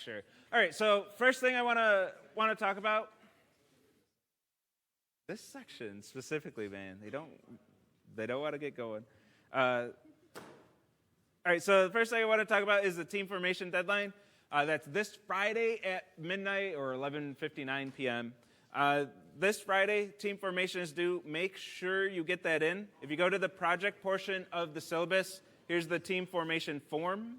sure. All right, so first thing I want to talk about, this section specifically, man, they don't want to get going. All right, so the first thing I want to talk about is the team formation deadline. That's this Friday at midnight or 11:59 p.m. This Friday, team formation is due. Make sure you get that in. If you go to the project portion of the syllabus, here's the team formation form.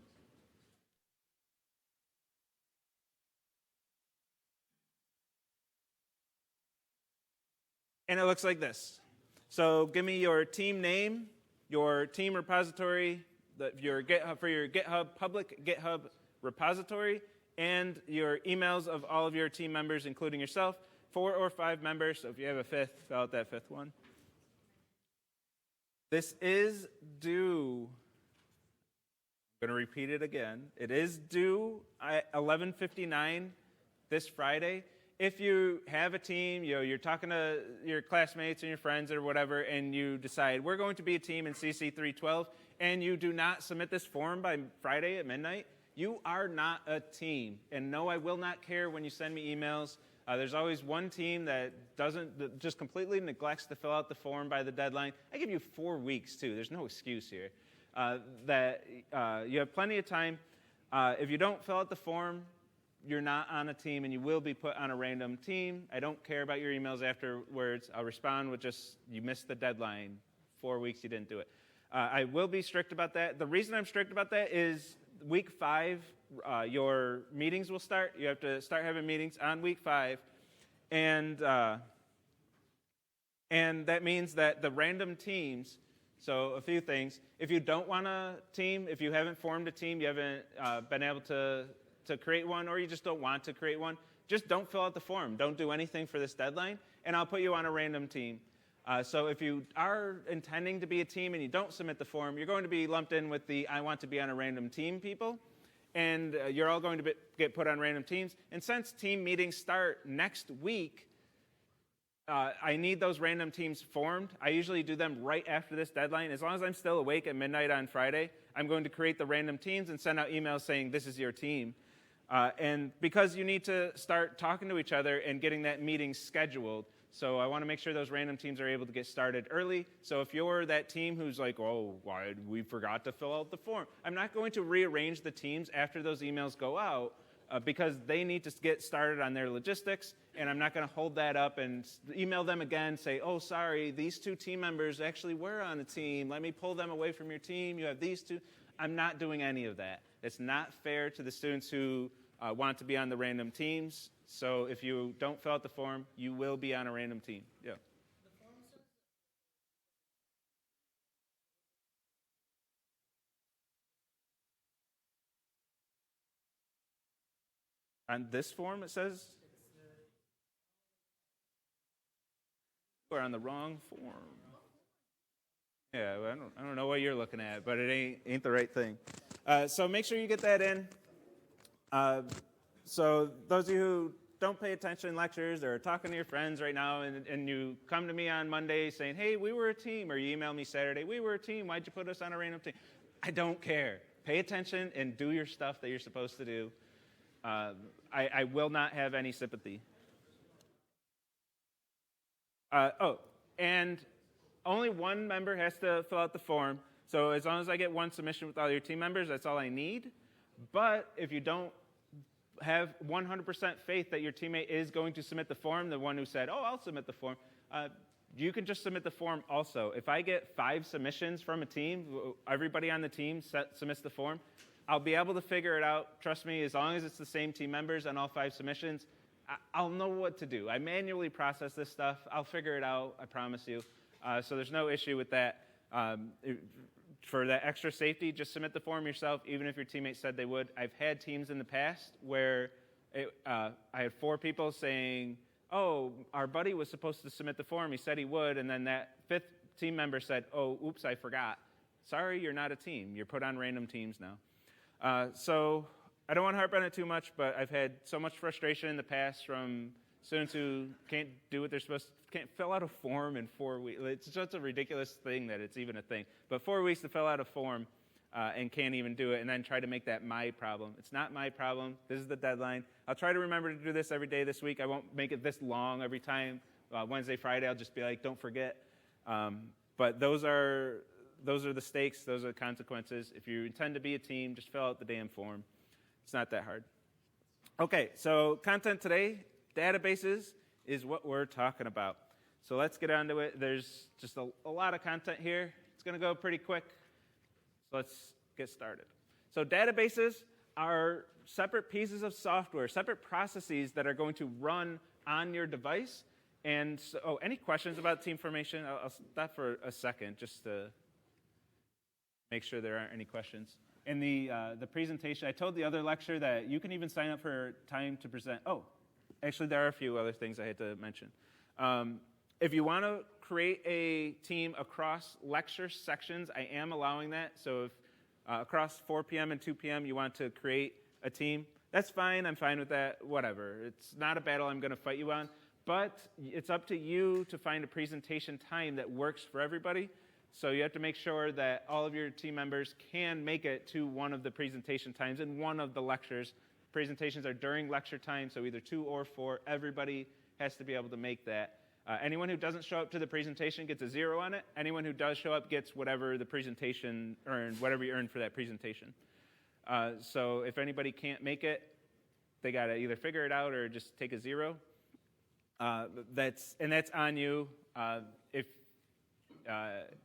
And it looks like this. So give me your team name, your team repository, your GitHub, public GitHub repository, and your emails of all of your team members, including yourself, 4 or 5 members. So if you have a fifth, fill out that fifth one. This is due. I'm going to repeat it again. It is due at 11:59 this Friday. If you have a team, you're talking to your classmates and your friends or whatever, and you decide we're going to be a team in CSE 312, and you do not submit this form by Friday at midnight, you are not a team. And no, I will not care when you send me emails. There's always one team that just completely neglects to fill out the form by the deadline. I give you 4 weeks, too. There's no excuse here. You have plenty of time. If you don't fill out the form, you're not on a team, and you will be put on a random team. I don't care about your emails afterwards. I'll respond with just, you missed the deadline. 4 weeks, you didn't do it. I will be strict about that. The reason I'm strict about that is week 5, your meetings will start. You have to start having meetings on week 5. And that means that the random teams, so a few things. If you don't want a team, if you haven't formed a team, you haven't been able to create one, or you just don't want to create one, just don't fill out the form. Don't do anything for this deadline, and I'll put you on a random team. So if you are intending to be a team and you don't submit the form, you're going to be lumped in with the I want to be on a random team people, and you're all going to get put on random teams. And since team meetings start next week, I need those random teams formed. I usually do them right after this deadline. As long as I'm still awake at midnight on Friday, I'm going to create the random teams and send out emails saying this is your team. And because you need to start talking to each other and getting that meeting scheduled, so I want to make sure those random teams are able to get started early. So if you're that team who's like, oh, why we forgot to fill out the form, I'm not going to rearrange the teams after those emails go out because they need to get started on their logistics, and I'm not going to hold that up and email them again, say, oh, sorry, these 2 team members actually were on a team. Let me pull them away from your team. You have these 2. I'm not doing any of that. It's not fair to the students who want to be on the random teams. So if you don't fill out the form, you will be on a random team. Yeah. On this form, it says we're on the wrong form. Yeah, I don't know what you're looking at, but it ain't the right thing. So make sure you get that in. So those of you who don't pay attention in lectures or are talking to your friends right now, and you come to me on Monday saying, hey, we were a team, or you email me Saturday, we were a team, why'd you put us on a random team? I don't care. Pay attention and do your stuff that you're supposed to do. I will not have any sympathy. And only one member has to fill out the form. So as long as I get one submission with all your team members, that's all I need. But if you don't have 100% faith that your teammate is going to submit the form, the one who said, oh, I'll submit the form, you can just submit the form also. If I get 5 submissions from a team, everybody on the team submits the form, I'll be able to figure it out. Trust me, as long as it's the same team members on all 5 submissions, I'll know what to do. I manually process this stuff. I'll figure it out, I promise you. So there's no issue with that. For that extra safety, just submit the form yourself, even if your teammates said they would. I've had teams in the past where I had 4 people saying, oh, our buddy was supposed to submit the form. He said he would. And then that 5th team member said, oh, oops, I forgot. Sorry, you're not a team. You're put on random teams now. So I don't want to harp on it too much, but I've had so much frustration in the past from students who can't do what they're supposed to, can't fill out a form in 4 weeks. It's just a ridiculous thing that it's even a thing. But 4 weeks to fill out a form, and can't even do it, and then try to make that my problem. It's not my problem. This is the deadline. I'll try to remember to do this every day this week. I won't make it this long every time. Wednesday, Friday, I'll just be like, don't forget. But those are the stakes. Those are the consequences. If you intend to be a team, just fill out the damn form. It's not that hard. Okay, so content today, databases is what we're talking about. So let's get on to it. There's just a lot of content here. It's going to go pretty quick. So let's get started. So databases are separate pieces of software, separate processes that are going to run on your device. And so, any questions about team formation? I'll stop for a second just to make sure there aren't any questions. In the presentation, I told the other lecture that you can even sign up for time to present. Oh, actually, there are a few other things I had to mention. If you want to create a team across lecture sections, I am allowing that. So if across 4 p.m. and 2 p.m. you want to create a team, that's fine. I'm fine with that. Whatever. It's not a battle I'm going to fight you on. But it's up to you to find a presentation time that works for everybody. So you have to make sure that all of your team members can make it to one of the presentation times in one of the lectures. Presentations are during lecture time, so either 2 or 4. Everybody has to be able to make that. Anyone who doesn't show up to the presentation gets a 0 on it. Anyone who does show up gets whatever the presentation earned, whatever you earned for that presentation. So if anybody can't make it, they got to either figure it out or just take a 0. That's on you.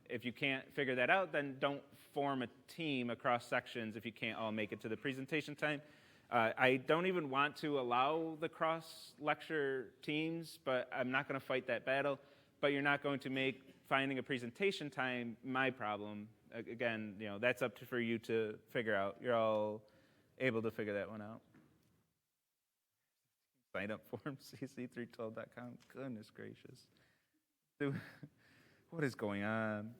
If you can't figure that out, then don't form a team across sections if you can't all make it to the presentation time. I don't even want to allow the cross-lecture teams, but I'm not going to fight that battle. But you're not going to make finding a presentation time my problem. Again, that's up for you to figure out. You're all able to figure that one out. Sign up form, CSE312.com. Goodness gracious. Dude, what is going on?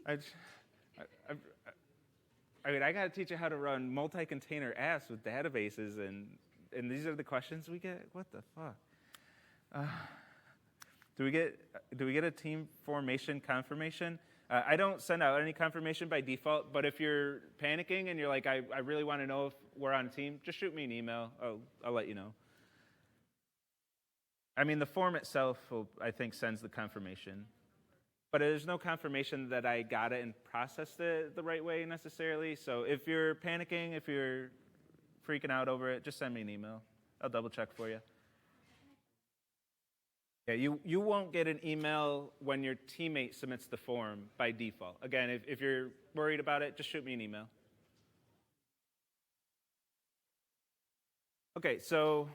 I got to teach you how to run multi-container apps with databases, and these are the questions we get? What the fuck? Do we get a team formation confirmation? I don't send out any confirmation by default, but if you're panicking and you're like, I really want to know if we're on a team, just shoot me an email. I'll let you know. I mean, the form itself, I think, sends the confirmation. But there's no confirmation that I got it and processed it the right way necessarily. So if you're panicking, if you're freaking out over it, just send me an email. I'll double check for you. Yeah, you won't get an email when your teammate submits the form by default. Again, if you're worried about it, just shoot me an email. Okay, so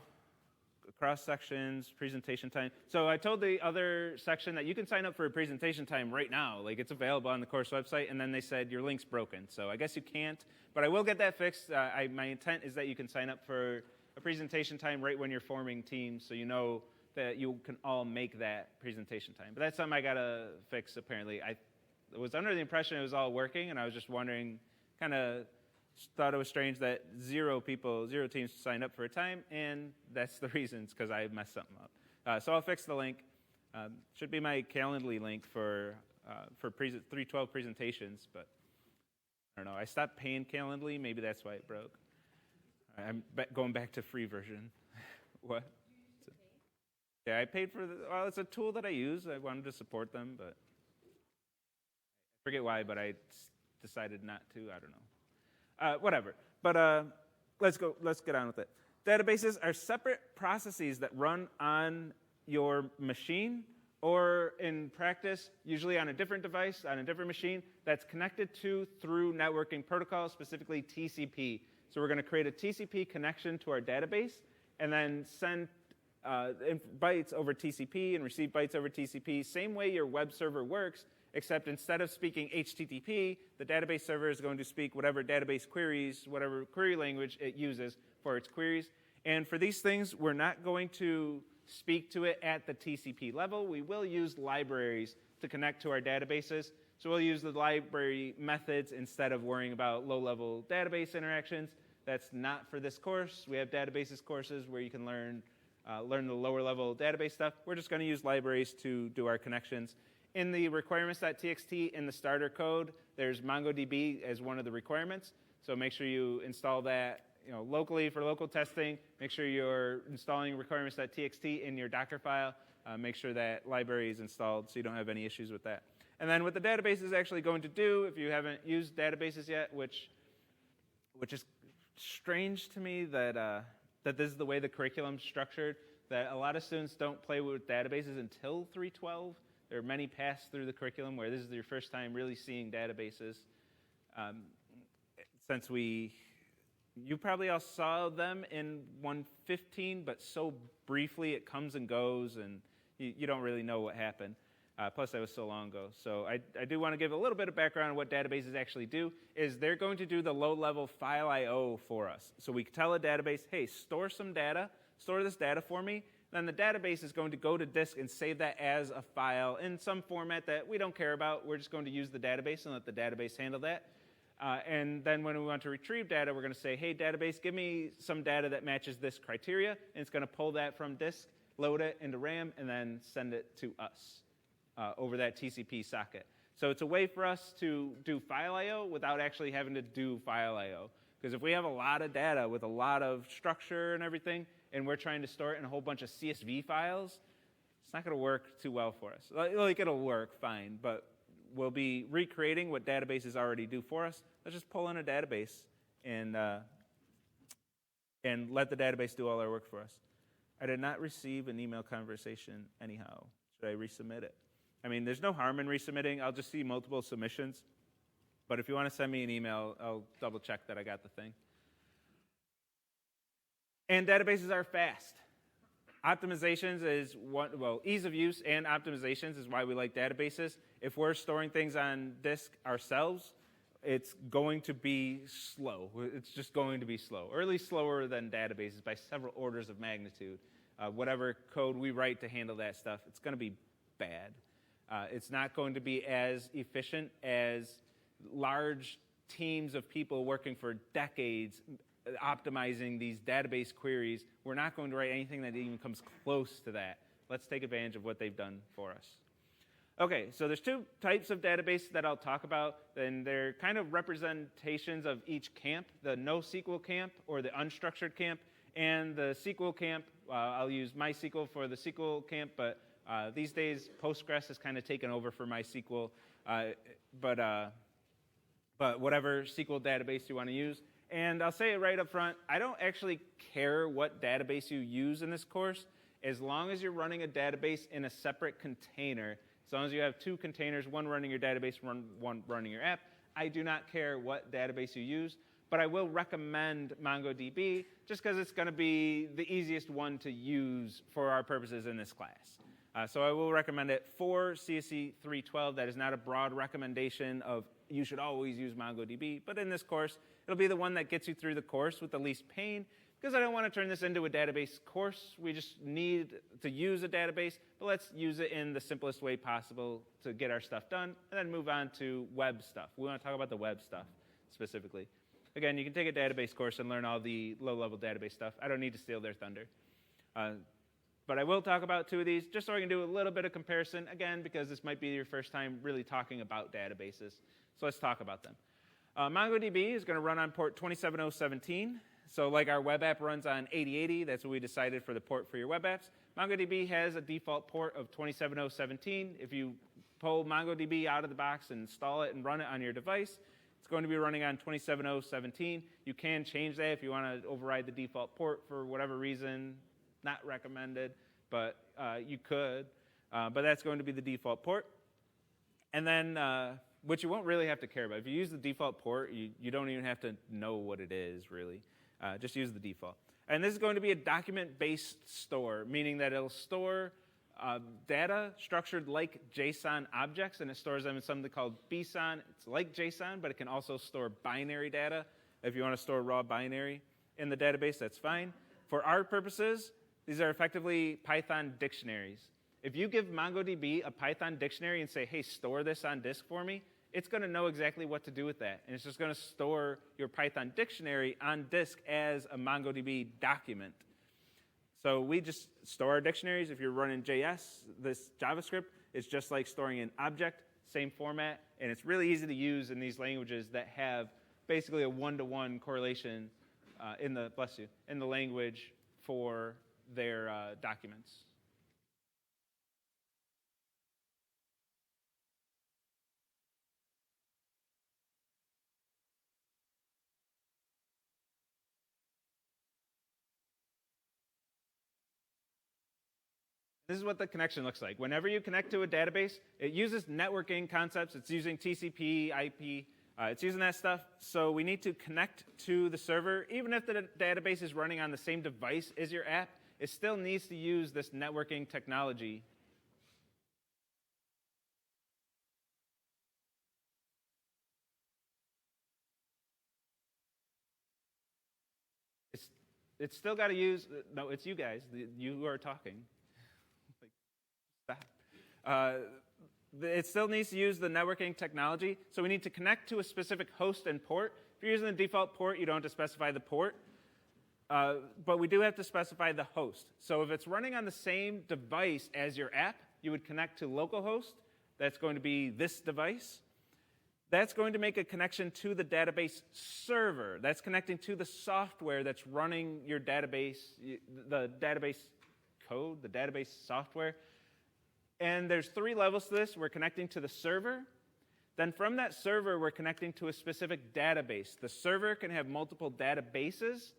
cross sections, presentation time. So I told the other section that you can sign up for a presentation time right now. Like, it's available on the course website, and then they said your link's broken. So I guess you can't, but I will get that fixed. My intent is that you can sign up for a presentation time right when you're forming teams, so you know that you can all make that presentation time. But that's something I got to fix, apparently. I was under the impression it was all working, and I was just wondering, kind of thought it was strange that 0 teams signed up for a time, and that's the reason. It's because I messed something up. So I'll fix the link. Should be my Calendly link for 312 presentations, but I don't know. I stopped paying Calendly. Maybe that's why it broke. I'm going back to free version. What? Yeah, I paid for well, it's a tool that I use. I wanted to support them, but I forget why, but I decided not to. I don't know. Whatever. But let's get on with it. Databases are separate processes that run on your machine, or in practice, usually on a different device, on a different machine, that's connected to through networking protocols, specifically TCP. So we're going to create a TCP connection to our database, and then send bytes over TCP and receive bytes over TCP. Same way your web server works, except instead of speaking HTTP, the database server is going to speak whatever database queries, whatever query language it uses for its queries. And for these things, we're not going to speak to it at the TCP level. We will use libraries to connect to our databases. So we'll use the library methods instead of worrying about low-level database interactions. That's not for this course. We have databases courses where you can learn the lower-level database stuff. We're just going to use libraries to do our connections. in the requirements.txt in the starter code, there's MongoDB as one of the requirements. So make sure you install that locally for local testing. Make sure you're installing requirements.txt in your Docker file. Make sure that library is installed so you don't have any issues with that. And then what the database is actually going to do, if you haven't used databases yet, which is strange to me that this is the way the curriculum's structured, that a lot of students don't play with databases until 3.12. There are many pass through the curriculum where this is your first time really seeing databases. Since you probably all saw them in 1.15, but so briefly it comes and goes, and you don't really know what happened. Plus, that was so long ago. So I do want to give a little bit of background on what databases actually do. Is they're going to do the low-level file I/O for us. So we tell a database, hey, store some data, store this data for me. Then the database is going to go to disk and save that as a file in some format that we don't care about. We're just going to use the database and let the database handle that. And then when we want to retrieve data, we're going to say, hey, database, give me some data that matches this criteria. And it's going to pull that from disk, load it into RAM, and then send it to us over that TCP socket. So it's a way for us to do file I/O without actually having to do file I/O. Because if we have a lot of data with a lot of structure and everything, and we're trying to store it in a whole bunch of CSV files, it's not going to work too well for us. Like, it'll work fine, but we'll be recreating what databases already do for us. Let's just pull in a database and let the database do all our work for us. I did not receive an email conversation anyhow. Should I resubmit it? I mean, there's no harm in resubmitting. I'll just see multiple submissions. But if you want to send me an email, I'll double check that I got the thing. And databases are fast. Optimizations is ease of use and optimizations is why we like databases. If we're storing things on disk ourselves, it's going to be slow. It's just going to be slow, or at least slower than databases by several orders of magnitude. Whatever code we write to handle that stuff, it's going to be bad. It's not going to be as efficient as large teams of people working for decades optimizing these database queries. We're not going to write anything that even comes close to that. Let's take advantage of what they've done for us. Okay, so there's two types of databases that I'll talk about, and they're kind of representations of each camp, the NoSQL camp or the unstructured camp, and the SQL camp. I'll use MySQL for the SQL camp, but these days Postgres has kind of taken over for MySQL, but whatever SQL database you want to use. And I'll say it right up front, I don't actually care what database you use in this course, as long as you're running a database in a separate container. As long as you have two containers, one running your database, one running your app, I do not care what database you use, but I will recommend MongoDB just because it's going to be the easiest one to use for our purposes in this class. So I will recommend it for CSE 3.12. That is not a broad recommendation of you should always use MongoDB, but in this course, it'll be the one that gets you through the course with the least pain, because I don't want to turn this into a database course. We just need to use a database, but let's use it in the simplest way possible to get our stuff done, and then move on to web stuff. We want to talk about the web stuff specifically. Again, you can take a database course and learn all the low-level database stuff. I don't need to steal their thunder. But I will talk about two of these, just so I can do a little bit of comparison, again, because this might be your first time really talking about databases. So let's talk about them. MongoDB is going to run on port 27017. So like our web app runs on 8080, that's what we decided for the port for your web apps. MongoDB has a default port of 27017. If you pull MongoDB out of the box and install it and run it on your device, it's going to be running on 27017. You can change that if you want to override the default port for whatever reason. Not recommended, but you could. But that's going to be the default port. And then, which you won't really have to care about. If you use the default port, you don't even have to know what it is, really. Just use the default. And this is going to be a document-based store, meaning that it'll store data structured like JSON objects, and it stores them in something called BSON. It's like JSON, but it can also store binary data. If you want to store raw binary in the database, that's fine. For our purposes, these are effectively Python dictionaries. If you give MongoDB a Python dictionary and say, hey, store this on disk for me, it's going to know exactly what to do with that. And it's just going to store your Python dictionary on disk as a MongoDB document. So we just store our dictionaries. If you're running JS, this JavaScript, It's just like storing an object, same format, and it's really easy to use in these languages that have basically a one-to-one correlation in the language for their documents. This is what the connection looks like. Whenever you connect to a database, it uses networking concepts. It's using TCP, IP. It's using that stuff. So we need to connect to the server. Even if the database is running on the same device as your app, it still needs to use this networking technology. It's still got to use, no, it's you guys. You who are talking. It still needs to use the networking technology, so we need to connect to a specific host and port. If you're using the default port, you don't have to specify the port, but we do have to specify the host. So if it's running on the same device as your app, you would connect to localhost. That's going to be this device. That's going to make a connection to the database server. That's connecting to the software that's running your database, the database code, the database software. And there's 3 levels to this. We're connecting to the server. Then from that server, we're connecting to a specific database. The server can have multiple databases.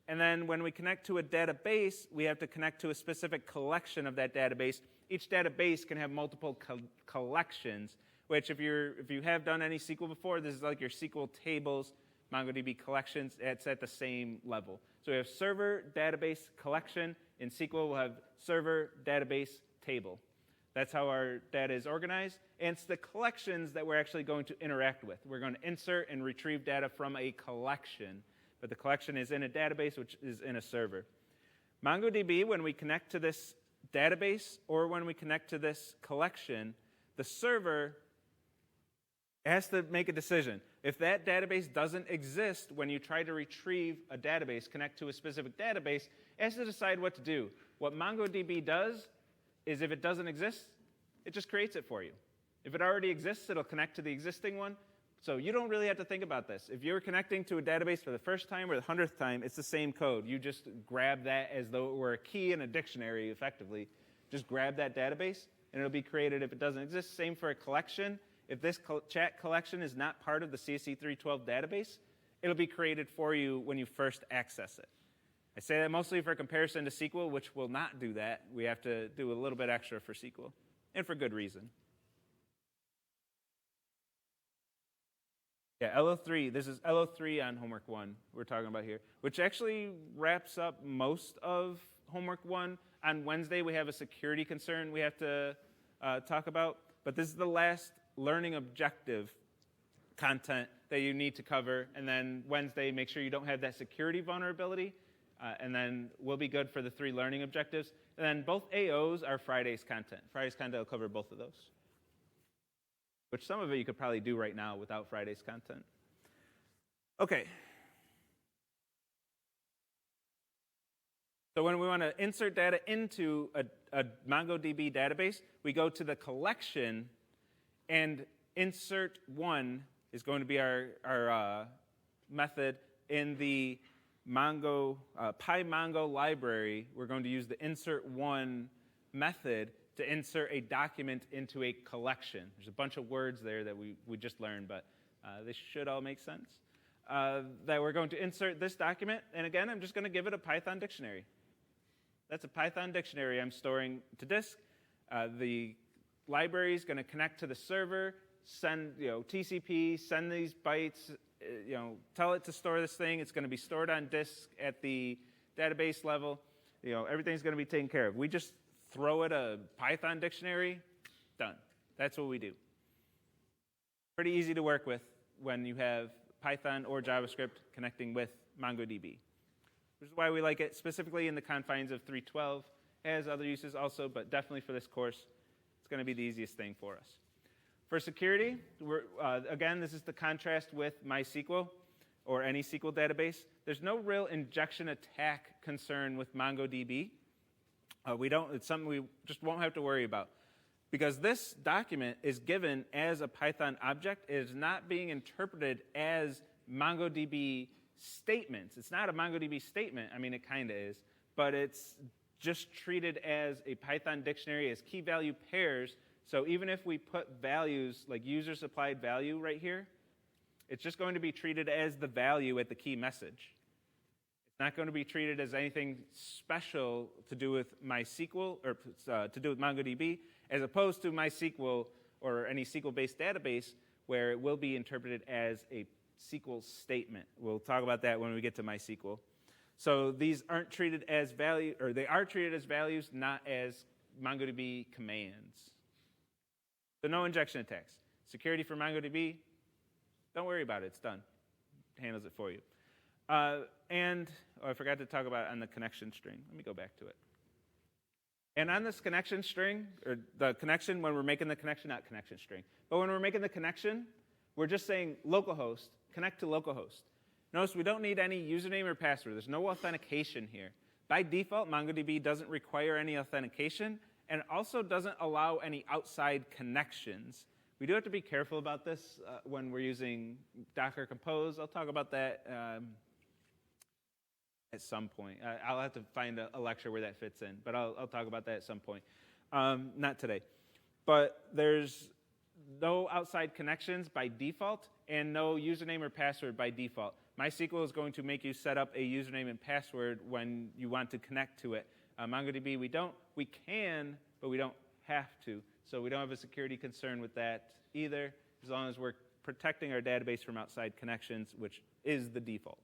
And then when we connect to a database, we have to connect to a specific collection of that database. Each database can have multiple collections, which if you have done any SQL before, this is like your SQL tables, MongoDB collections. It's at the same level. So we have server, database, collection. In SQL, we'll have server, database, table. That's how our data is organized, and it's the collections that we're actually going to interact with. We're going to insert and retrieve data from a collection, but the collection is in a database, which is in a server. MongoDB, when we connect to this database or when we connect to this collection, the server has to make a decision. If that database doesn't exist when you try to retrieve a database, connect to a specific database, it has to decide what to do. What MongoDB does is if it doesn't exist, it just creates it for you. If it already exists, it'll connect to the existing one. So you don't really have to think about this. If you're connecting to a database for the first time or the 100th time, it's the same code. You just grab that as though it were a key in a dictionary, effectively. Just grab that database, and it'll be created if it doesn't exist. Same for a collection. If this chat collection is not part of the CSE 312 database, it'll be created for you when you first access it. I say that mostly for comparison to SQL, which will not do that. We have to do a little bit extra for SQL, and for good reason. Yeah, LO3, this is LO3 on Homework 1 we're talking about here, which actually wraps up most of Homework 1. On Wednesday, we have a security concern we have to talk about, but this is the last learning objective content that you need to cover, and then Wednesday, make sure you don't have that security vulnerability. And then we'll be good for the 3 learning objectives. And then both AOs are Friday's content. Friday's content will cover both of those, which some of it you could probably do right now without Friday's content. Okay. So when we want to insert data into a MongoDB database, we go to the collection, and insert one is going to be our method in the PyMongo library. We're going to use the insert one method to insert a document into a collection. There's a bunch of words there that we just learned, but they should all make sense. That we're going to insert this document, and again, I'm just going to give it a Python dictionary. That's a Python dictionary I'm storing to disk. The library is going to connect to the server, send TCP, send these bytes, tell it to store this thing. It's going to be stored on disk at the database level. Everything's going to be taken care of. We just throw it a Python dictionary, done. That's what we do. Pretty easy to work with when you have Python or JavaScript connecting with MongoDB. Which is why we like it, specifically in the confines of 312. It has other uses also, but definitely for this course, it's going to be the easiest thing for us. For security, again, this is the contrast with MySQL or any SQL database. There's no real injection attack concern with MongoDB. It's something we just won't have to worry about. because this document is given as a Python object. It is not being interpreted as MongoDB statements. It's not a MongoDB statement. I mean, it kind of is, but it's just treated as a Python dictionary, as key value pairs. So even if we put values like user-supplied value right here, it's just going to be treated as the value at the key message. It's not going to be treated as anything special to do with MySQL or to do with MongoDB, as opposed to MySQL or any SQL-based database where it will be interpreted as a SQL statement. We'll talk about that when we get to MySQL. So these aren't treated as value, or they are treated as values, not as MongoDB commands. So no injection attacks. Security for MongoDB, don't worry about it. It's done. It handles it for you. And I forgot to talk about on the connection string. Let me go back to it. And on this connection string, or the connection, when we're making the connection, not connection string, but when we're making the connection, we're just saying localhost, connect to localhost. Notice we don't need any username or password. There's no authentication here. By default, MongoDB doesn't require any authentication, and it also doesn't allow any outside connections. We do have to be careful about this when we're using Docker Compose. I'll talk about that at some point. I'll have to find a lecture where that fits in, but I'll talk about that at some point. Not today. But there's no outside connections by default and no username or password by default. MySQL is going to make you set up a username and password when you want to connect to it. MongoDB, we don't. We can, but we don't have to. So we don't have a security concern with that either, as long as we're protecting our database from outside connections, which is the default.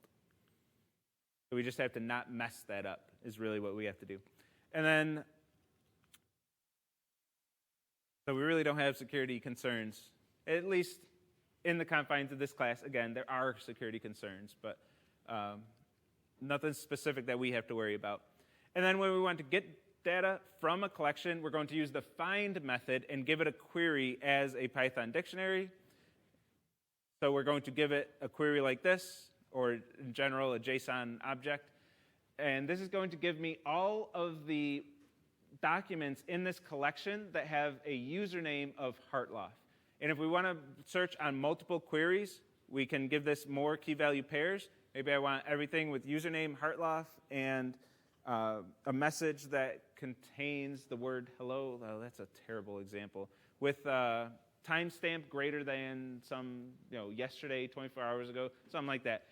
So we just have to not mess that up, is really what we have to do. And then, so we really don't have security concerns, at least in the confines of this class. Again, there are security concerns, but nothing specific that we have to worry about. And then when we want to get data from a collection, we're going to use the find method and give it a query as a Python dictionary. So we're going to give it a query like this, or in general, a JSON object. And this is going to give me all of the documents in this collection that have a username of Hartloff. And if we want to search on multiple queries, we can give this more key value pairs. Maybe I want everything with username Hartloff and a message that contains the word hello. Oh, that's a terrible example. With timestamp greater than some, yesterday, 24 hours ago, something like that.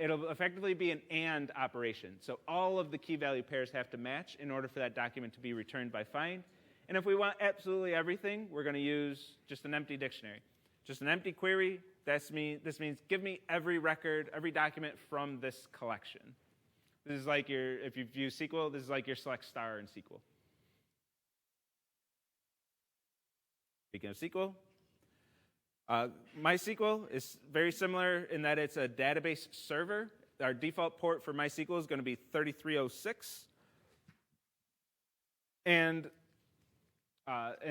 It'll effectively be an AND operation. So all of the key value pairs have to match in order for that document to be returned by find. And if we want absolutely everything, we're going to use just an empty dictionary. Just an empty query. This means give me every record, every document from this collection. This is like if you've used SQL, this is like your select star in SQL. Speaking of SQL, MySQL is very similar in that it's a database server. Our default port for MySQL is going to be 3306. And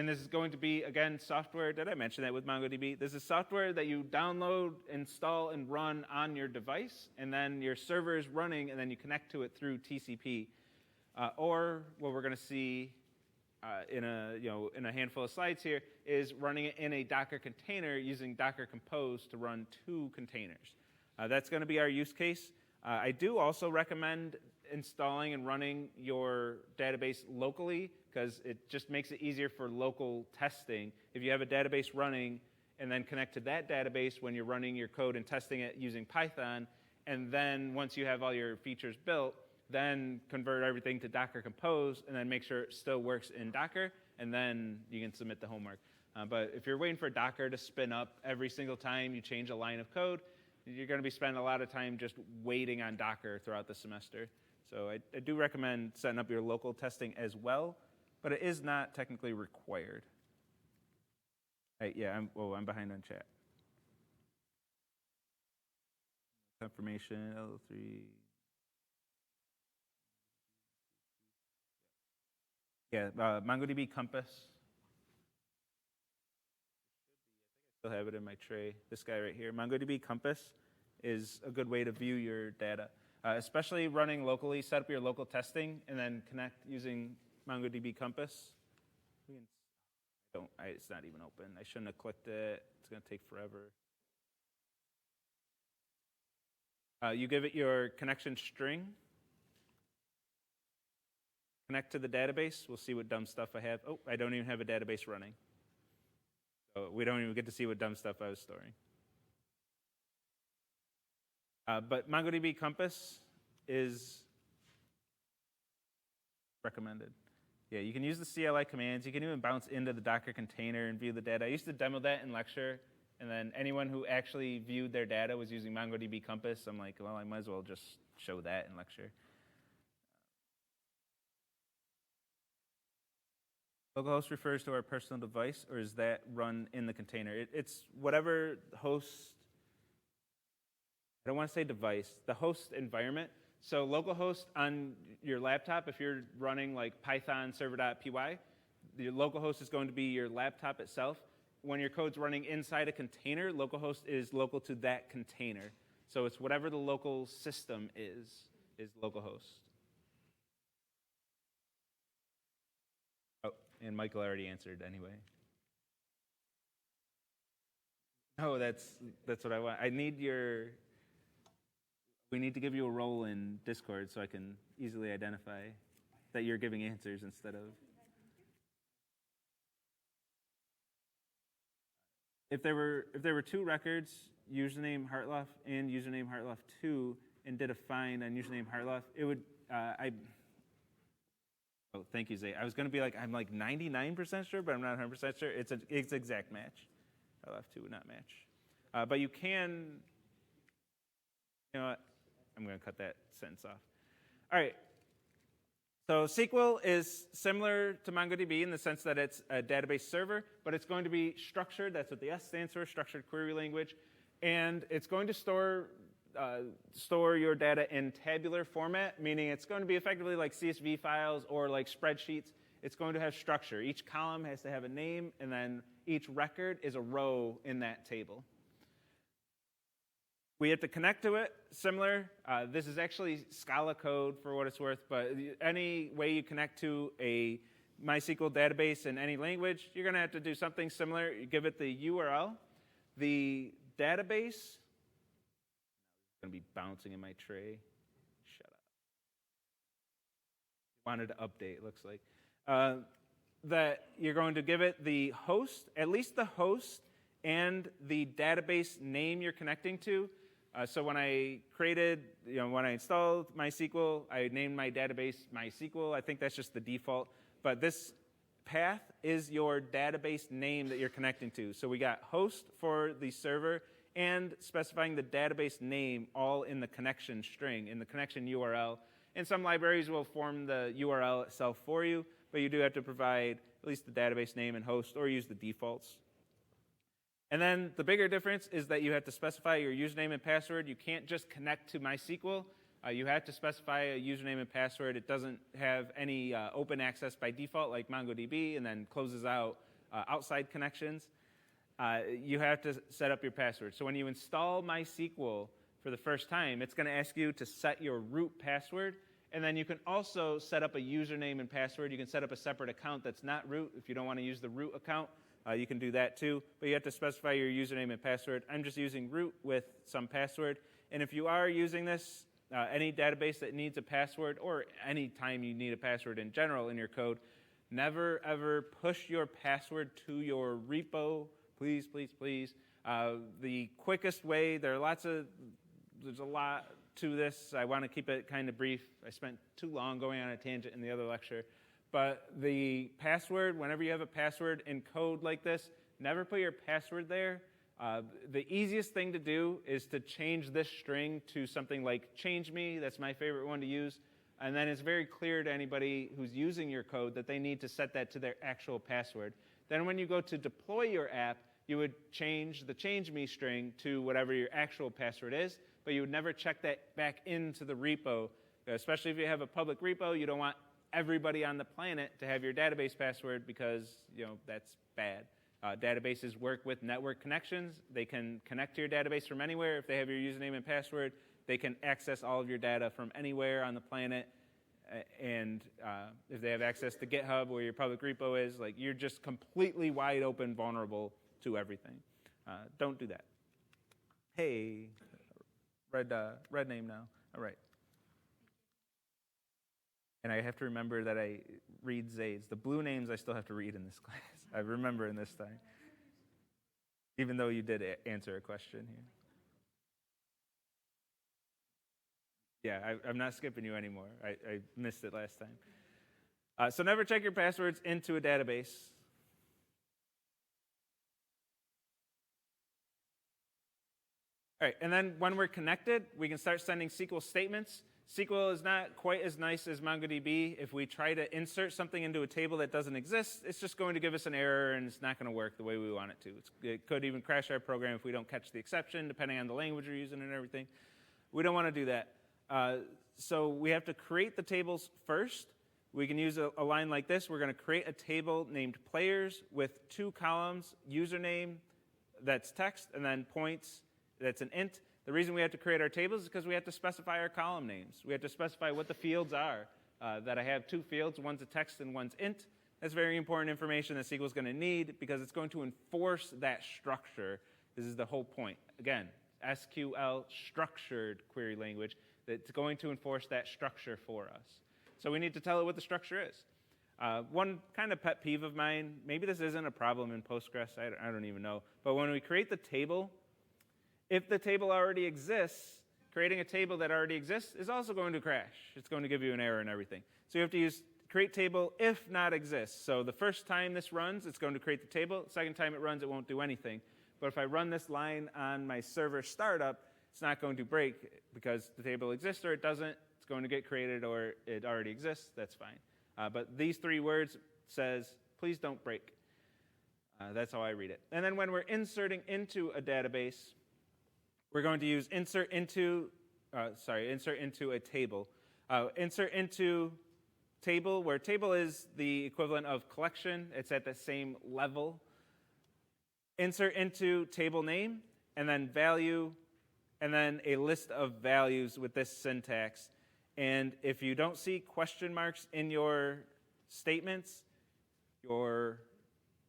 this is going to be, again, software. Did I mention that with MongoDB? This is software that you download, install, and run on your device, and then your server is running, and then you connect to it through TCP. Or what we're going to see in a handful of slides here is running it in a Docker container using Docker Compose to run 2 containers. That's going to be our use case. I do also recommend installing and running your database locally, because it just makes it easier for local testing. If you have a database running and then connect to that database when you're running your code and testing it using Python, and then once you have all your features built, then convert everything to Docker Compose and then make sure it still works in Docker, and then you can submit the homework. But if you're waiting for Docker to spin up every single time you change a line of code, you're going to be spending a lot of time just waiting on Docker throughout the semester. So I do recommend setting up your local testing as well, but it is not technically required. I'm behind on chat. Confirmation, L3. Yeah, MongoDB Compass. I still have it in my tray. This guy right here, MongoDB Compass, is a good way to view your data. Especially running locally, set up your local testing, and then connect using MongoDB Compass. It's not even open. I shouldn't have clicked it. It's going to take forever. You give it your connection string. Connect to the database. We'll see what dumb stuff I have. Oh, I don't even have a database running. So we don't even get to see what dumb stuff I was storing. But MongoDB Compass is recommended. Yeah, you can use the CLI commands. You can even bounce into the Docker container and view the data. I used to demo that in lecture, and then anyone who actually viewed their data was using MongoDB Compass. I'm like, well, I might as well just show that in lecture. Localhost refers to our personal device, or is that run in the container? It's whatever host, I don't want to say device, the host environment. So localhost on your laptop, if you're running like Python server.py, your localhost is going to be your laptop itself. When your code's running inside a container, localhost is local to that container. So it's whatever the local system is localhost. Oh, and Michael already answered anyway. No, that's what I want. We need to give you a role in Discord so I can easily identify that you're giving answers instead of. If there were two records, username Hartloff and username Hartloff2, and did a find on username Hartloff, it would Oh, thank you, Zay. I was going to be like, I'm like 99% sure, but I'm not 100% sure. It's exact match. Hartloff2 would not match, but you can. You know what? I'm going to cut that sentence off. All right. So SQL is similar to MongoDB in the sense that it's a database server, but it's going to be structured. That's what the S stands for, structured query language. And it's going to store your data in tabular format, meaning it's going to be effectively like CSV files or like spreadsheets. It's going to have structure. Each column has to have a name, and then each record is a row in that table. We have to connect to it, similar. This is actually Scala code for what it's worth, but any way you connect to a MySQL database in any language, you're going to have to do something similar. You give it the URL. The database, it's going to be bouncing in my tray. Shut up. Wanted to update, it looks like. That you're going to give it the host, at least the host, and the database name you're connecting to. So when I when I installed MySQL, I named my database MySQL. I think that's just the default. But this path is your database name that you're connecting to. So we got host for the server and specifying the database name all in the connection string, in the connection URL. And some libraries will form the URL itself for you, but you do have to provide at least the database name and host or use the defaults. And then the bigger difference is that you have to specify your username and password. You can't just connect to MySQL. You have to specify a username and password. It doesn't have any open access by default like MongoDB and then closes out outside connections. You have to set up your password. So when you install MySQL for the first time, it's going to ask you to set your root password. And then you can also set up a username and password. You can set up a separate account that's not root. If you don't want to use the root account, you can do that too. But you have to specify your username and password. I'm just using root with some password. And if you are using this, any database that needs a password, or any time you need a password in general in your code, never ever push your password to your repo. Please, please, please. The quickest way, there's a lot to this. I want to keep it kind of brief. I spent too long going on a tangent in the other lecture. But the password, whenever you have a password in code like this, never put your password there. The easiest thing to do is to change this string to something like change me. That's my favorite one to use. And then it's very clear to anybody who's using your code that they need to set that to their actual password. Then when you go to deploy your app, you would change the change me string to whatever your actual password is, but you would never check that back into the repo. Especially if you have a public repo, you don't want everybody on the planet to have your database password because that's bad. Databases work with network connections. They can connect to your database from anywhere. If they have your username and password, they can access all of your data from anywhere on the planet. and if they have access to GitHub where your public repo is, like you're just completely wide open, vulnerable to everything. Don't do that. Hey, red name now. All right. And I have to remember that I read Zayd's. The blue names I still have to read in this class. I remember in this time. Even though you did answer a question here. Yeah, I'm not skipping you anymore. I missed it last time. So never check your passwords into a database. All right, and then when we're connected, we can start sending SQL statements. SQL is not quite as nice as MongoDB. If we try to insert something into a table that doesn't exist, it's just going to give us an error, and it's not going to work the way we want it to. It could even crash our program if we don't catch the exception, depending on the language we're using and everything. We don't want to do that. So we have to create the tables first. We can use a line like this. We're going to create a table named players with 2 columns, username, that's text, and then points, that's an int. The reason we have to create our tables is because we have to specify our column names. We have to specify what the fields are. That I have 2 fields, one's a text and one's int. That's very important information that SQL is going to need because it's going to enforce that structure. This is the whole point. Again, SQL, structured query language, that's going to enforce that structure for us. So we need to tell it what the structure is. One kind of pet peeve of mine, maybe this isn't a problem in Postgres, I don't even know, but when we create the table, if the table already exists, creating a table that already exists is also going to crash. It's going to give you an error and everything. So you have to use create table if not exists. So the first time this runs, it's going to create the table. The second time it runs, it won't do anything. But if I run this line on my server startup, it's not going to break because the table exists or it doesn't. It's going to get created or it already exists. That's fine. But these 3 words says, please don't break. That's how I read it. And then when we're inserting into a database, we're going to use insert into a table. Insert into table, where table is the equivalent of collection. It's at the same level. Insert into table name, and then value, and then a list of values with this syntax. And if you don't see question marks in your statements, you're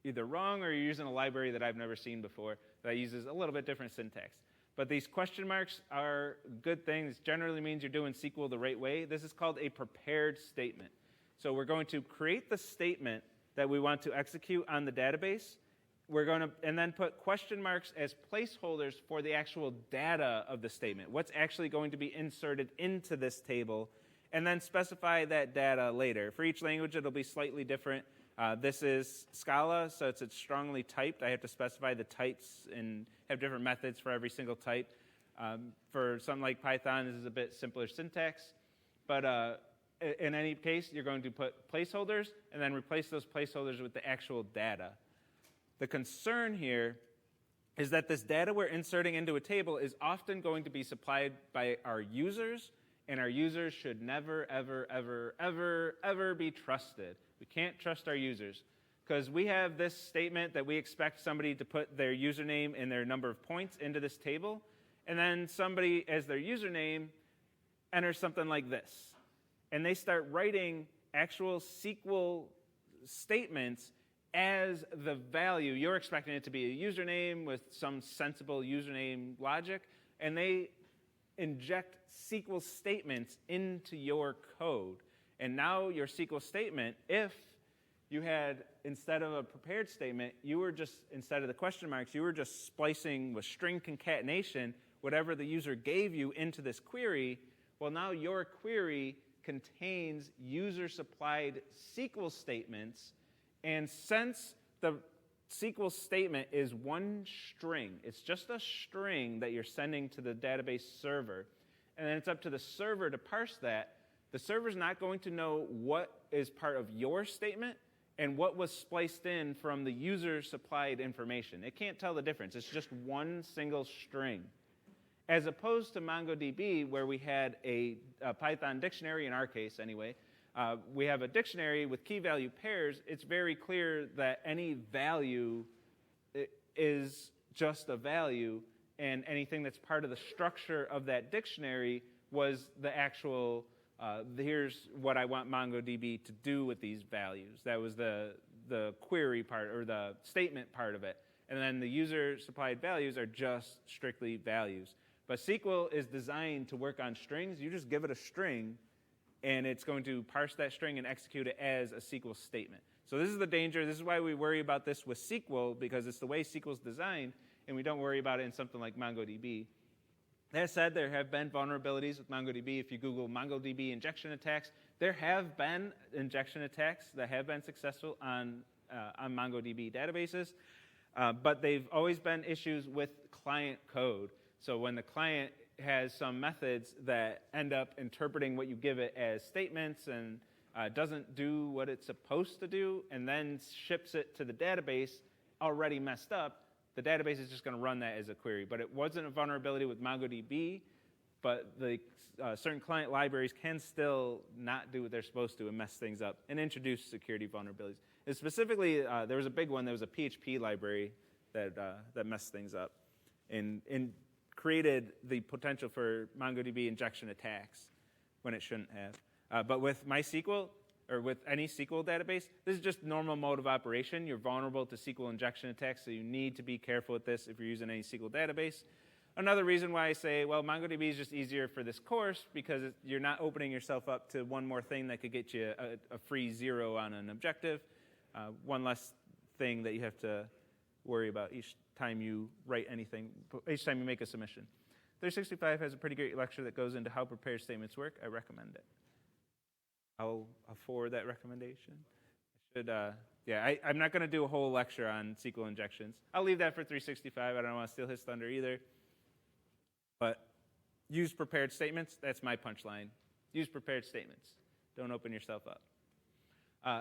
either wrong or you're using a library that I've never seen before that uses a little bit different syntax. But these question marks are good things. Generally means you're doing SQL the right way. This is called a prepared statement. So we're going to create the statement that we want to execute on the database. We're going to, and then put question marks as placeholders for the actual data of the statement. What's actually going to be inserted into this table, and then specify that data later. For each language, it'll be slightly different. This is Scala, so it's strongly typed. I have to specify the types and have different methods for every single type. For something like Python, this is a bit simpler syntax. But in any case, you're going to put placeholders and then replace those placeholders with the actual data. The concern here is that this data we're inserting into a table is often going to be supplied by our users, and our users should never, ever, ever, ever, ever be trusted. We can't trust our users because we have this statement that we expect somebody to put their username and their number of points into this table, and then somebody, as their username, enters something like this. And they start writing actual SQL statements as the value. You're expecting it to be a username with some sensible username logic, and they inject SQL statements into your code. And now your SQL statement, if you had, instead of a prepared statement, you were just, instead of the question marks, you were just splicing with string concatenation whatever the user gave you into this query, well, now your query contains user-supplied SQL statements. And since the SQL statement is one string, it's just a string that you're sending to the database server, and then it's up to the server to parse that, the server's not going to know what is part of your statement and what was spliced in from the user-supplied information. It can't tell the difference. It's just one single string. As opposed to MongoDB, where we had a Python dictionary, in our case anyway, we have a dictionary with key-value pairs. It's very clear that any value is just a value, and anything that's part of the structure of that dictionary was the actual here's what I want MongoDB to do with these values. That was the query part or the statement part of it. And then the user-supplied values are just strictly values. But SQL is designed to work on strings. You just give it a string, and it's going to parse that string and execute it as a SQL statement. So this is the danger. This is why we worry about this with SQL, because it's the way SQL is designed, and we don't worry about it in something like MongoDB. That said, there have been vulnerabilities with MongoDB. If you Google MongoDB injection attacks, there have been injection attacks that have been successful on MongoDB databases, but they've always been issues with client code. So when the client has some methods that end up interpreting what you give it as statements and doesn't do what it's supposed to do and then ships it to the database already messed up, the database is just going to run that as a query. But it wasn't a vulnerability with MongoDB, but the certain client libraries can still not do what they're supposed to and mess things up and introduce security vulnerabilities. And specifically, there was a big one. There was a PHP library that messed things up and created the potential for MongoDB injection attacks when it shouldn't have. But with MySQL, or with any SQL database, this is just normal mode of operation. You're vulnerable to SQL injection attacks, so you need to be careful with this if you're using any SQL database. Another reason why I say, well, MongoDB is just easier for this course because you're not opening yourself up to one more thing that could get you a free 0 on an objective, one less thing that you have to worry about each time you write anything, each time you make a submission. 365 has a pretty great lecture that goes into how prepared statements work. I recommend it. I'll forward that recommendation. I'm not going to do a whole lecture on SQL injections. I'll leave that for 365. I don't want to steal his thunder either. But use prepared statements. That's my punchline. Use prepared statements. Don't open yourself up.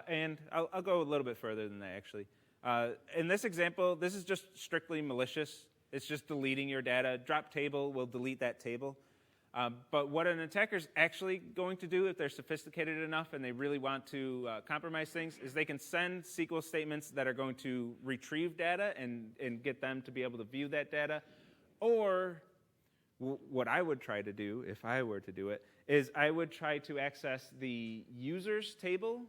And I'll go a little bit further than that, actually. In this example, this is just strictly malicious. It's just deleting your data. Drop table will delete that table. But what an attacker is actually going to do if they're sophisticated enough and they really want to compromise things is they can send SQL statements that are going to retrieve data and get them to be able to view that data. Or what I would try to do, if I were to do it, is I would try to access the users table,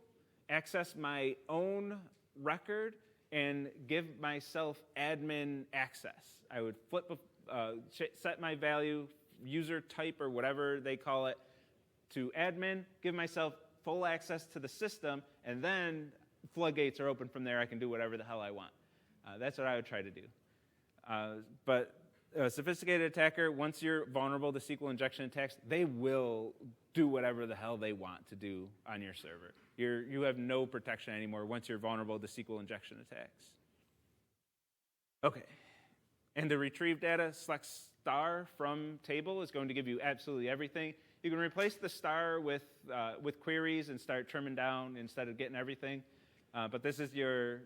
access my own record, and give myself admin access. I would set my value, user type or whatever they call it, to admin, give myself full access to the system, and then floodgates are open from there. I can do whatever the hell I want. That's what I would try to do. But a sophisticated attacker, once you're vulnerable to SQL injection attacks, they will do whatever the hell they want to do on your server. You have no protection anymore once you're vulnerable to SQL injection attacks. Okay. And to retrieve data, select star from table is going to give you absolutely everything. You can replace the star with queries and start trimming down instead of getting everything. But this is your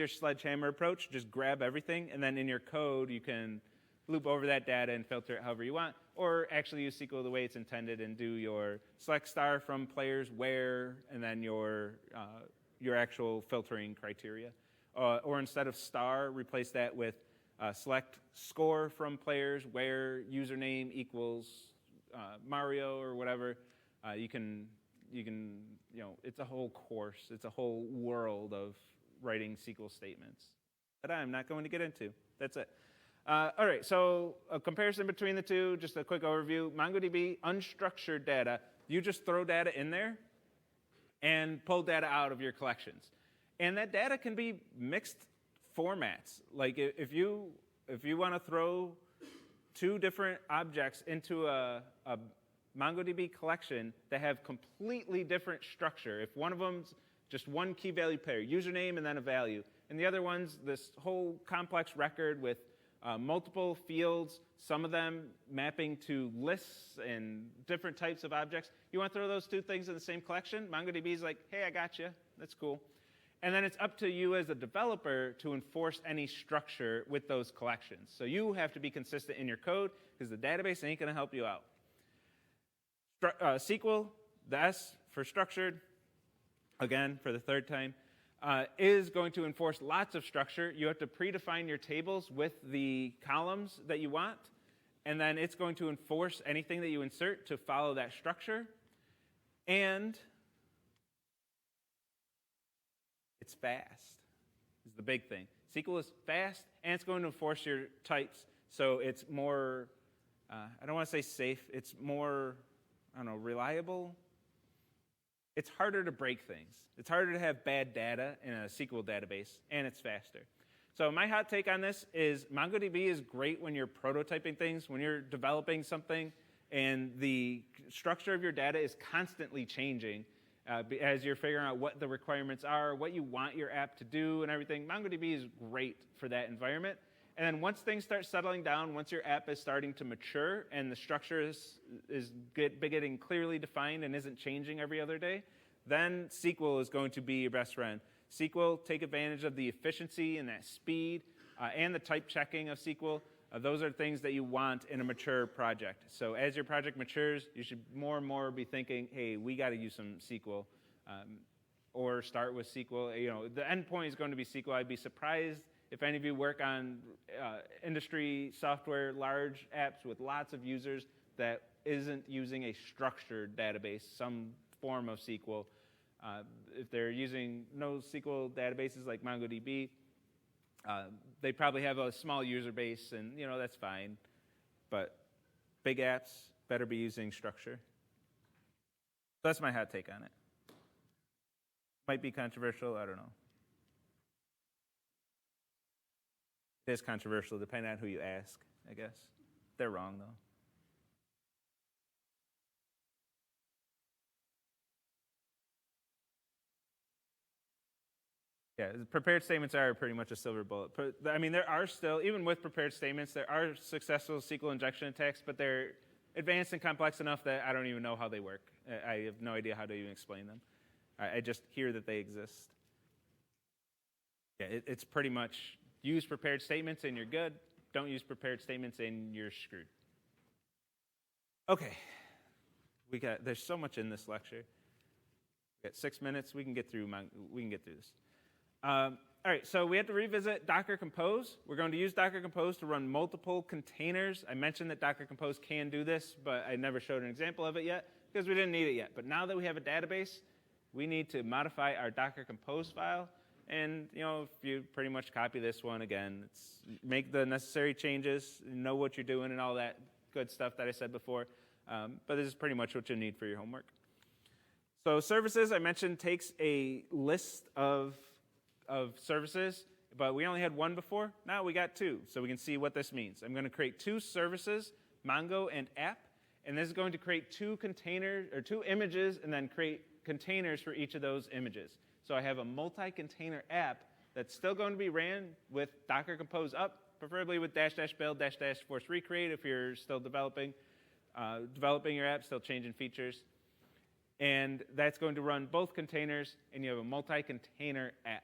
sledgehammer approach. Just grab everything, and then in your code you can loop over that data and filter it however you want, or actually use SQL the way it's intended and do your select star from players where, and then your actual filtering criteria. Or instead of star, replace that with select score from players where username equals Mario or whatever. You can, it's a whole course. It's a whole world of writing SQL statements that I'm not going to get into. That's it. All right, so a comparison between the two, just a quick overview. MongoDB, unstructured data. You just throw data in there and pull data out of your collections. And that data can be mixed formats. Like if you want to throw two different objects into a MongoDB collection that have completely different structure, if one of them's just one key value pair, username and then a value, and the other one's this whole complex record with multiple fields, some of them mapping to lists and different types of objects, you want to throw those two things in the same collection? MongoDB's like, hey, I got you. That's cool. And then it's up to you as a developer to enforce any structure with those collections. So you have to be consistent in your code because the database ain't going to help you out. SQL, the S for structured, again, for the third time, is going to enforce lots of structure. You have to predefine your tables with the columns that you want, and then it's going to enforce anything that you insert to follow that structure. And it's fast is the big thing. SQL is fast, and it's going to enforce your types, so it's more, I don't want to say safe, it's more, reliable. It's harder to break things. It's harder to have bad data in a SQL database, and it's faster. So my hot take on this is MongoDB is great when you're prototyping things, when you're developing something, and the structure of your data is constantly changing as you're figuring out what the requirements are, what you want your app to do, and everything. MongoDB is great for that environment. And then once things start settling down, once your app is starting to mature and the structure is getting clearly defined and isn't changing every other day, then SQL is going to be your best friend. SQL, take advantage of the efficiency and that speed and the type checking of SQL. Those are things that you want in a mature project. So as your project matures, you should more and more be thinking, hey, we got to use some SQL or start with SQL. The endpoint is going to be SQL. I'd be surprised if any of you work on industry software, large apps with lots of users that isn't using a structured database, some form of SQL. If they're using NoSQL databases like MongoDB, they probably have a small user base, and that's fine. But big apps better be using structure. So that's my hot take on it. Might be controversial, I don't know. It is controversial depending on who you ask, I guess. They're wrong, though. Yeah, prepared statements are pretty much a silver bullet. I mean, there are still, even with prepared statements, there are successful SQL injection attacks, but they're advanced and complex enough that I don't even know how they work. I have no idea how to even explain them. I just hear that they exist. Yeah, it's pretty much use prepared statements and you're good. Don't use prepared statements and you're screwed. Okay, there's so much in this lecture. We got 6 minutes. We can get through this. All right, so we have to revisit Docker Compose. We're going to use Docker Compose to run multiple containers. I mentioned that Docker Compose can do this, but I never showed an example of it yet because we didn't need it yet. But now that we have a database, we need to modify our Docker Compose file. And if you pretty much copy this one again, make the necessary changes, know what you're doing, and all that good stuff that I said before. But this is pretty much what you need for your homework. So services, I mentioned, takes a list of services, but we only had one before. Now we got two, so we can see what this means. I'm going to create two services, Mongo and app, and this is going to create two containers or two images, and then create containers for each of those images. So I have a multi-container app that's still going to be ran with Docker Compose up, preferably with --build --force recreate if you're still developing your app, still changing features. And that's going to run both containers, and you have a multi-container app.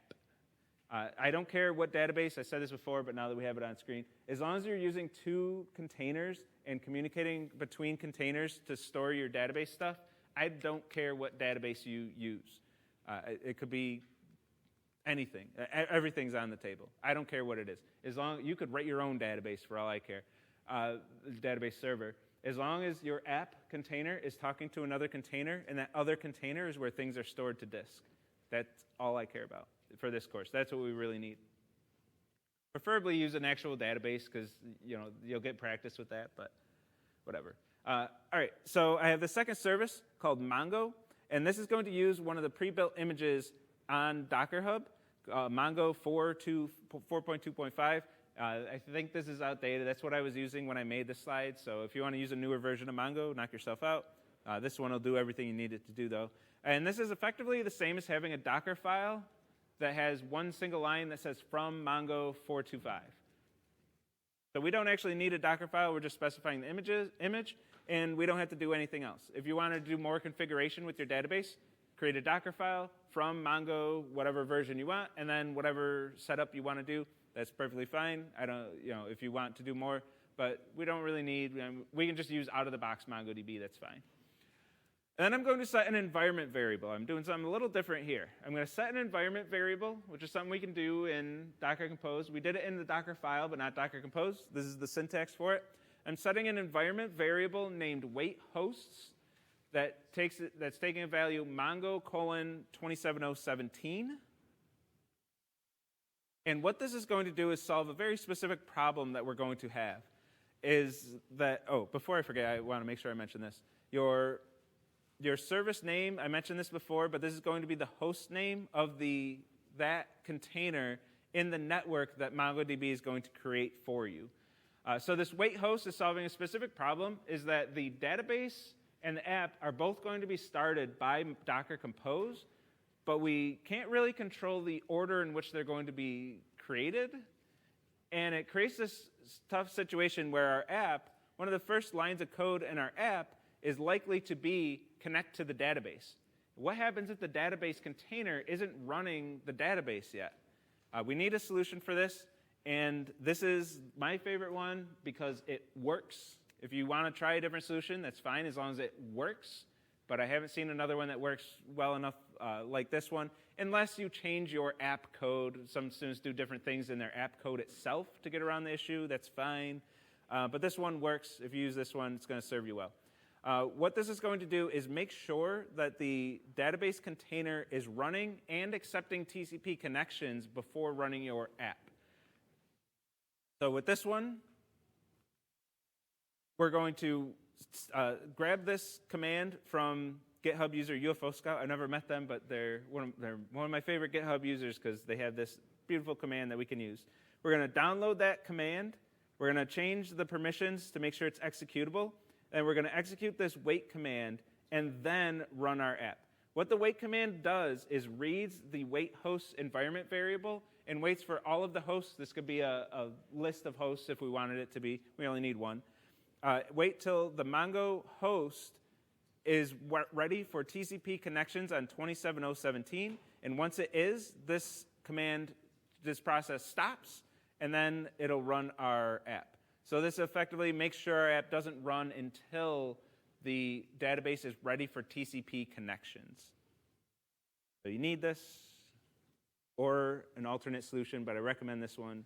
I don't care what database, I said this before, but now that we have it on screen, as long as you're using two containers and communicating between containers to store your database stuff, I don't care what database you use. It could be anything. Everything's on the table. I don't care what it is. As long you could write your own database for all I care, database server. As long as your app container is talking to another container, and that other container is where things are stored to disk. That's all I care about for this course. That's what we really need. Preferably use an actual database because you'll get practice with that, but whatever. All right, so I have the second service called Mongo, and this is going to use one of the pre-built images on Docker Hub, Mongo 4.2.5. I think this is outdated. That's what I was using when I made this slide. So if you want to use a newer version of Mongo, knock yourself out. This one will do everything you need it to do, though. And this is effectively the same as having a Docker file that has one single line that says from Mongo 4.2.5. So we don't actually need a Docker file. We're just specifying the image, and we don't have to do anything else. If you want to do more configuration with your database, create a Docker file from Mongo, whatever version you want, and then whatever setup you want to do. That's perfectly fine. I don't, if you want to do more, but we don't really need. We can just use out-of-the-box MongoDB. That's fine. And then I'm going to set an environment variable. I'm doing something a little different here. I'm going to set an environment variable, which is something we can do in Docker Compose. We did it in the Docker file, but not Docker Compose. This is the syntax for it. I'm setting an environment variable named wait hosts. that's taking a value Mongo colon 27017. And what this is going to do is solve a very specific problem that we're going to have. Is that, before I forget, I want to make sure I mention this. Your service name, I mentioned this before, but this is going to be the host name of that container in the network that MongoDB is going to create for you. So this wait host is solving a specific problem, is that the database and the app are both going to be started by Docker Compose, but we can't really control the order in which they're going to be created. And it creates this tough situation where our app, one of the first lines of code in our app, is likely to be connect to the database. What happens if the database container isn't running the database yet? We need a solution for this, and this is my favorite one because it works. If you want to try a different solution, that's fine as long as it works, but I haven't seen another one that works well enough like this one, unless you change your app code. Some students do different things in their app code itself to get around the issue. That's fine, but this one works. If you use this one, it's going to serve you well. What this is going to do is make sure that the database container is running and accepting TCP connections before running your app. So with this one, we're going to grab this command from GitHub user UFO Scout. I've never met them, but they're one of my favorite GitHub users because they have this beautiful command that we can use. We're going to download that command. We're going to change the permissions to make sure it's executable. And we're going to execute this wait command and then run our app. What the wait command does is reads the wait host environment variable and waits for all of the hosts. This could be a list of hosts if we wanted it to be. We only need one. Wait till the Mongo host is ready for TCP connections on 27017. And once it is, this process stops, and then it'll run our app. So this effectively makes sure our app doesn't run until the database is ready for TCP connections. So you need this or an alternate solution, but I recommend this one.